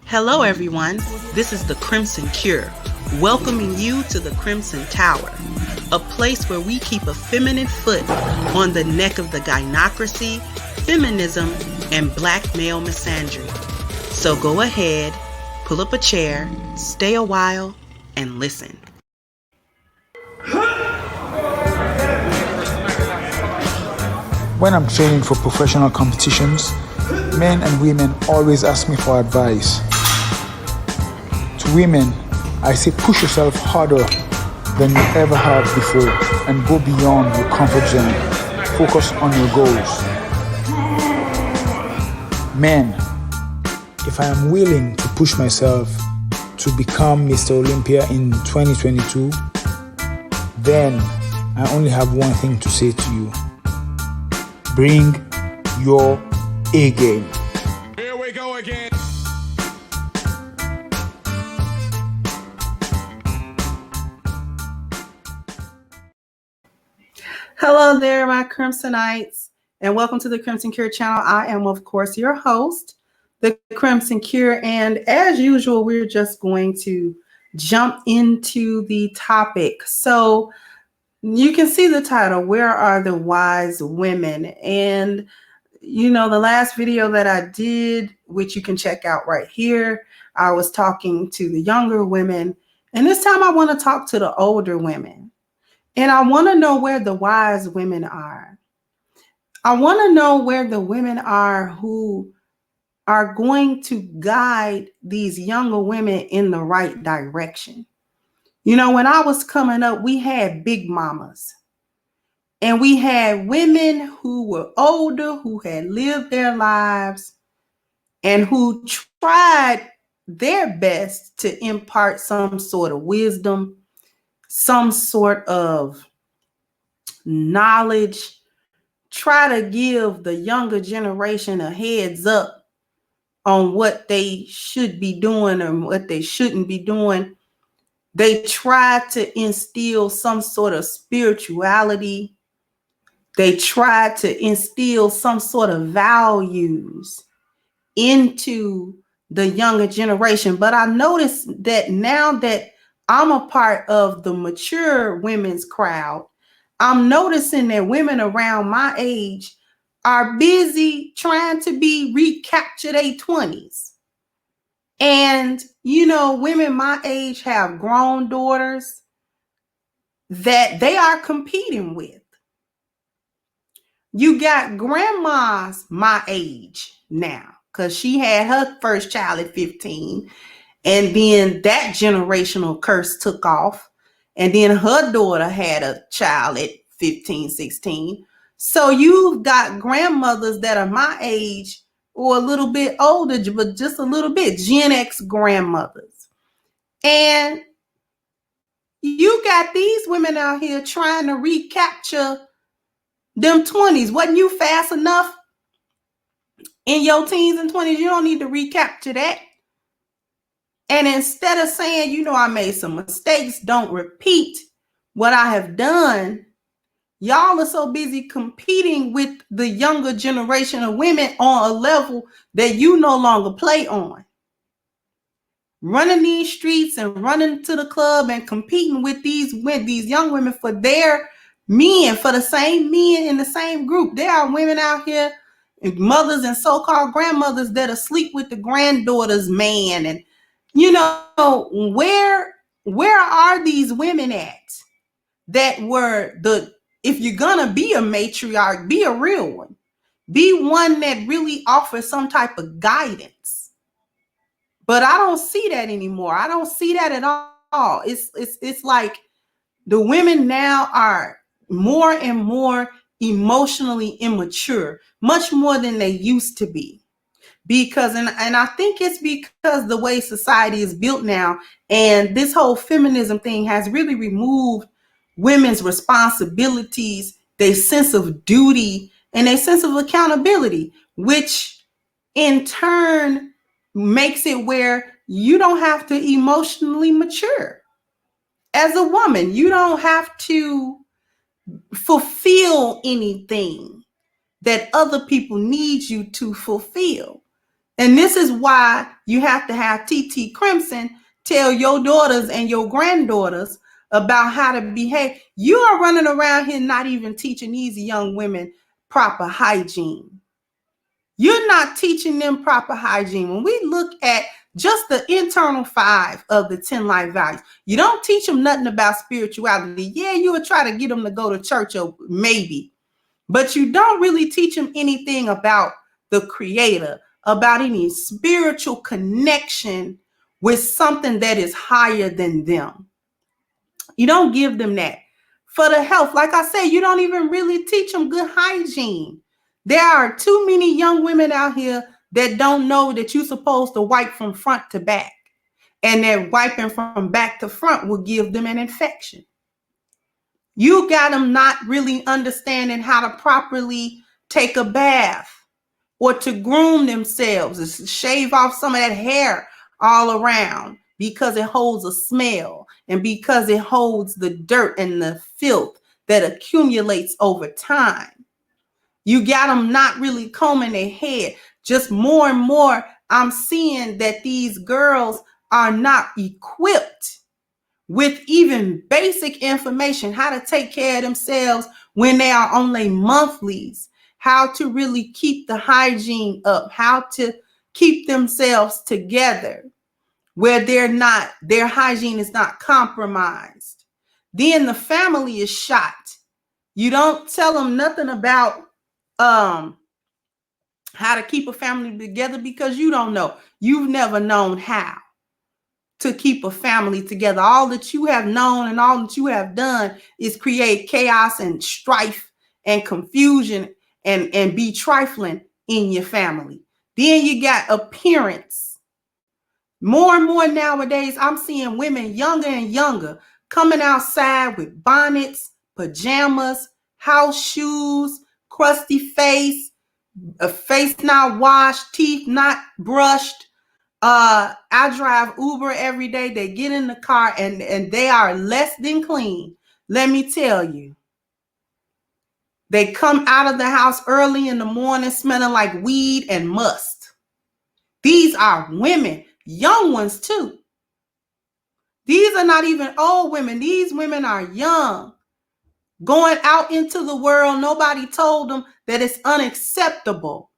Hello, everyone. This is the CrimsonCure, welcoming you to the Crimson Tower, a place where we keep a feminine foot on the neck of the gynocracy, feminism, and black male misandry. So go ahead, pull up a chair, stay a while, and listen. When I'm training for professional competitions, men and women always ask me for advice. To women, I say push yourself harder than you ever have before and go beyond your comfort zone. Focus on your goals. Men, if I am willing to push myself to become Mr. Olympia in 2022, then I only have one thing to say to you. Bring your A game. Here we go again. Hello there, my Crimsonites, and welcome to the Crimson Cure channel. I am, of course, your host, the Crimson Cure, and as usual, we're just going to jump into the topic. So you can see the title, Where Are the Wise Women? And you know, the last video that I did, which you can check out right here, I was talking to the younger women, and this time I want to talk to the older women. And I want to know where the wise women are. I want to know where the women are who are going to guide these younger women in the right direction. You know, when I was coming up, we had big mamas. And we had women who were older, who had lived their lives, and who tried their best to impart some sort of wisdom, some sort of knowledge, try to give the younger generation a heads up on what they should be doing and what they shouldn't be doing. They try to instill some sort of spirituality. They try to instill some sort of values into the younger generation. But I noticed that now that I'm a part of the mature women's crowd, I'm noticing that women around my age are busy trying to be recapture their 20s. And, you know, women my age have grown daughters that they are competing with. You got grandmas my age now, because she had her first child at 15. And then that generational curse took off. And then her daughter had a child at 15, 16. So you've got grandmothers that are my age or a little bit older, but just a little bit, Gen X grandmothers. And you got these women out here trying to recapture them 20s. Wasn't you fast enough in your teens and 20s? You don't need to recapture that. And instead of saying, you know, I made some mistakes, don't repeat what I have done, y'all are so busy competing with the younger generation of women on a level that you no longer play on. Running these streets and running to the club and competing with these young women for their men, for the same men in the same group. There are women out here, mothers and so-called grandmothers, that are asleep with the granddaughter's man. And you know, where are these women at that were if you're gonna be a matriarch, be a real one. Be one that really offers some type of guidance. But I don't see that anymore. I don't see that at all. It's like the women now are more and more emotionally immature, much more than they used to be. Because, and I think it's because the way society is built now, and this whole feminism thing has really removed women's responsibilities, their sense of duty, and their sense of accountability, which in turn makes it where you don't have to emotionally mature. As a woman, you don't have to fulfill anything that other people need you to fulfill. And this is why you have to have TT Crimson tell your daughters and your granddaughters about how to behave. You are running around here not even teaching these young women proper hygiene. You're not teaching them proper hygiene. When we look at just the internal 5 of the 10 life values, you don't teach them nothing about spirituality. Yeah, you would try to get them to go to church, or maybe, but you don't really teach them anything about the Creator, about any spiritual connection with something that is higher than them. You don't give them that. For the health, like I said, you don't even really teach them good hygiene. There are too many young women out here that don't know that you're supposed to wipe from front to back, and that wiping from back to front will give them an infection. You got them not really understanding how to properly take a bath, or to groom themselves, to shave off some of that hair all around, because it holds a smell, and because it holds the dirt and the filth that accumulates over time. You got them not really combing their head. Just more and more, I'm seeing that these girls are not equipped with even basic information, how to take care of themselves when they are on their monthlies, how to really keep the hygiene up, how to keep themselves together where their hygiene is not compromised. Then the family is shot. You don't tell them nothing about how to keep a family together, because you don't know. You've never known how to keep a family together. All that you have known and all that you have done is create chaos and strife and confusion and be trifling in your family. Then you got appearance. More and more nowadays, I'm seeing women younger and younger coming outside with bonnets, pajamas, house shoes, crusty face, a face not washed, teeth not brushed. I drive Uber every day. They get in the car and they are less than clean. Let me tell you. They come out of the house early in the morning smelling like weed and must. These are women, young ones too. These are not even old women. These women are young, going out into the world. Nobody told them that it's unacceptable.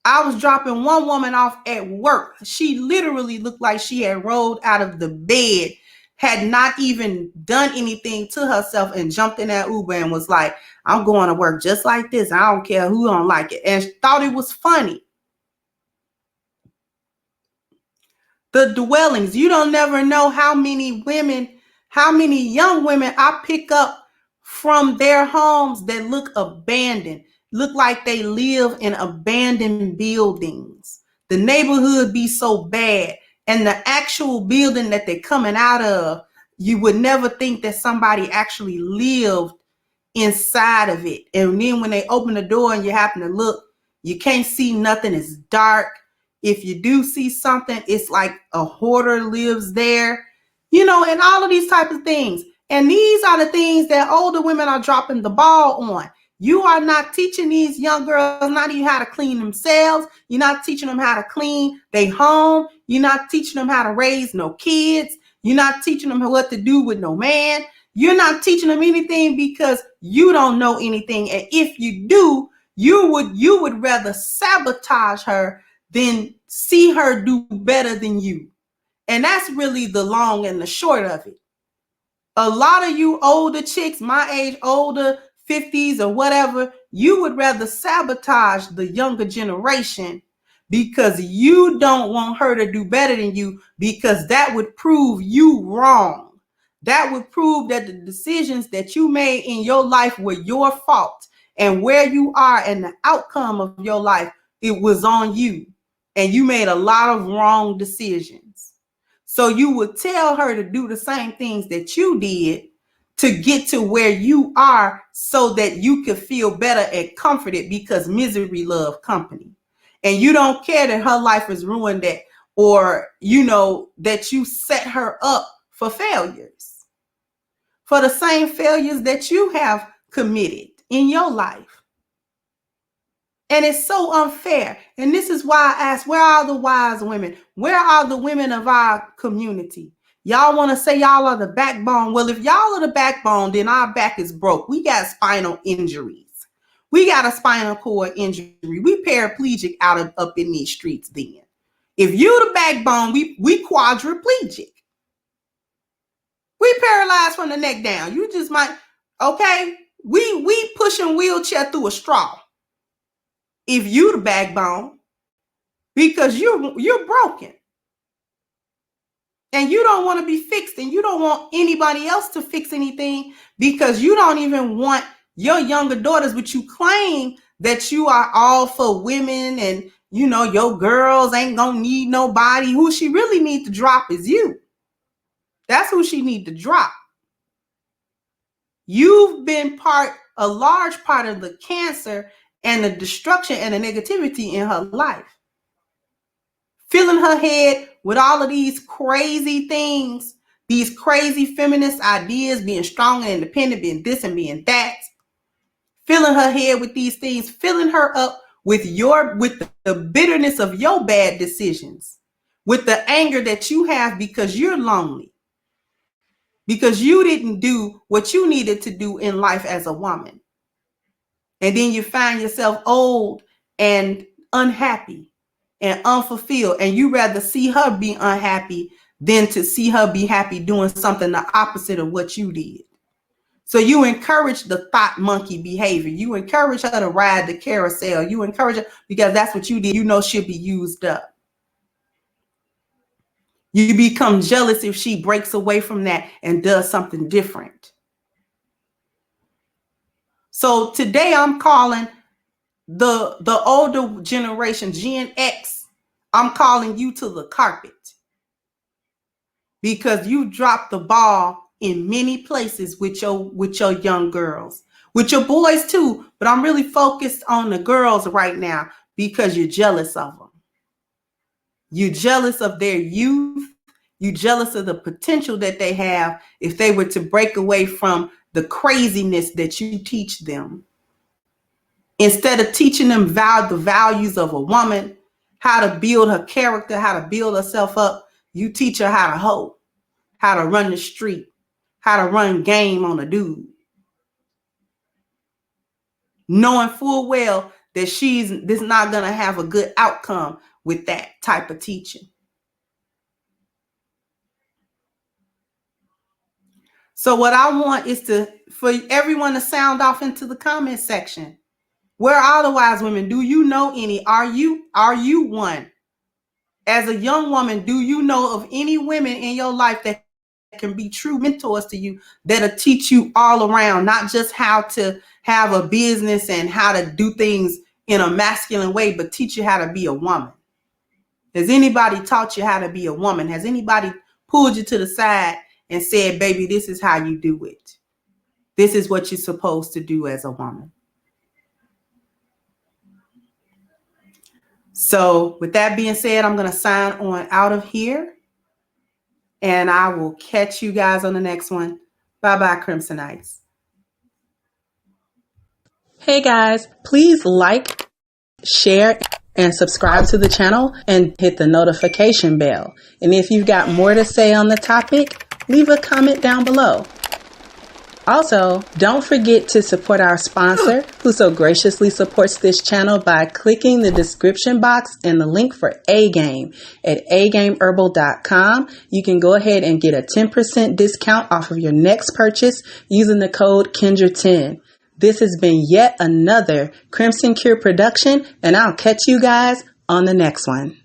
I was dropping one woman off at work. She literally looked like she had rolled out of the bed, had not even done anything to herself, and jumped in that Uber and was like, I'm going to work just like this. I don't care who don't like it. And thought it was funny. The dwellings, you don't never know how many young women I pick up from their homes that look abandoned, look like they live in abandoned buildings. The neighborhood be so bad, and the actual building that they're coming out of, you would never think that somebody actually lived inside of it. And then when they open the door and you happen to look, you can't see nothing. It's dark. If you do see something, it's like a hoarder lives there, and all of these types of things. And these are the things that older women are dropping the ball on. You are not teaching these young girls not even how to clean themselves. You're not teaching them how to clean their home. You're not teaching them how to raise no kids. You're not teaching them what to do with no man. You're not teaching them anything because you don't know anything. And if you do, you would rather sabotage her than see her do better than you. And that's really the long and the short of it. A lot of you older chicks, my age, older, 50s or whatever, you would rather sabotage the younger generation because you don't want her to do better than you, because that would prove you wrong. That would prove that the decisions that you made in your life were your fault, and where you are and the outcome of your life, it was on you, and you made a lot of wrong decisions. So you would tell her to do the same things that you did to get to where you are, so that you could feel better and comforted, because misery loves company. And you don't care that her life is ruined, or that you set her up for failures, for the same failures that you have committed in your life. And it's so unfair. And this is why I ask, where are the wise women? Where are the women of our community? Y'all want to say y'all are the backbone. Well, if y'all are the backbone, then our back is broke. We got spinal injuries. We got a spinal cord injury. We paraplegic up in these streets then. If you the backbone, we quadriplegic. We paralyzed from the neck down. You just might, okay? We pushing wheelchair through a straw. If you the backbone, because you're broken. And you don't want to be fixed, and you don't want anybody else to fix anything, because you don't even want your younger daughters, but you claim that you are all for women and, you know, your girls ain't gonna need nobody. Who she really need to drop is you. That's who she need to drop. You've been a large part of the cancer and the destruction and the negativity in her life. Filling her head with all of these crazy things, these crazy feminist ideas, being strong and independent, being this and being that. Filling her head with these things, filling her up with the bitterness of your bad decisions, with the anger that you have because you're lonely, because you didn't do what you needed to do in life as a woman. And then you find yourself old and unhappy and unfulfilled, and you rather see her be unhappy than to see her be happy doing something the opposite of what you did. So you encourage the thought monkey behavior. You encourage her to ride the carousel. You encourage her because that's what you did. You know she'll be used up. You become jealous if she breaks away from that and does something different. So today I'm calling the older generation, Gen X, I'm calling you to the carpet, because you dropped the ball in many places with your young girls, with your boys too. But I'm really focused on the girls right now because you're jealous of them. You're jealous of their youth. You're jealous of the potential that they have if they were to break away from the craziness that you teach them. Instead of teaching them the values of a woman, how to build her character, how to build herself up, you teach her how to hoe, how to run the street, how to run game on a dude. Knowing full well that this not going to have a good outcome with that type of teaching. So what I want is for everyone to sound off into the comment section. Where are the wise women? Do you know any? Are you one? As a young woman, do you know of any women in your life that can be true mentors to you, that'll teach you all around, not just how to have a business and how to do things in a masculine way, but teach you how to be a woman? Has anybody taught you how to be a woman? Has anybody pulled you to the side and said, baby, this is how you do it? This is what you're supposed to do as a woman. So with that being said, I'm going to sign on out of here, and I will catch you guys on the next one. Bye-bye, Crimsonites. Hey guys, please like, share, and subscribe to the channel and hit the notification bell. And if you've got more to say on the topic, leave a comment down below. Also, don't forget to support our sponsor, who so graciously supports this channel by clicking the description box and the link for A-Game at agameherbal.com. You can go ahead and get a 10% discount off of your next purchase using the code Kendra10. This has been yet another CrimsonCure production, and I'll catch you guys on the next one.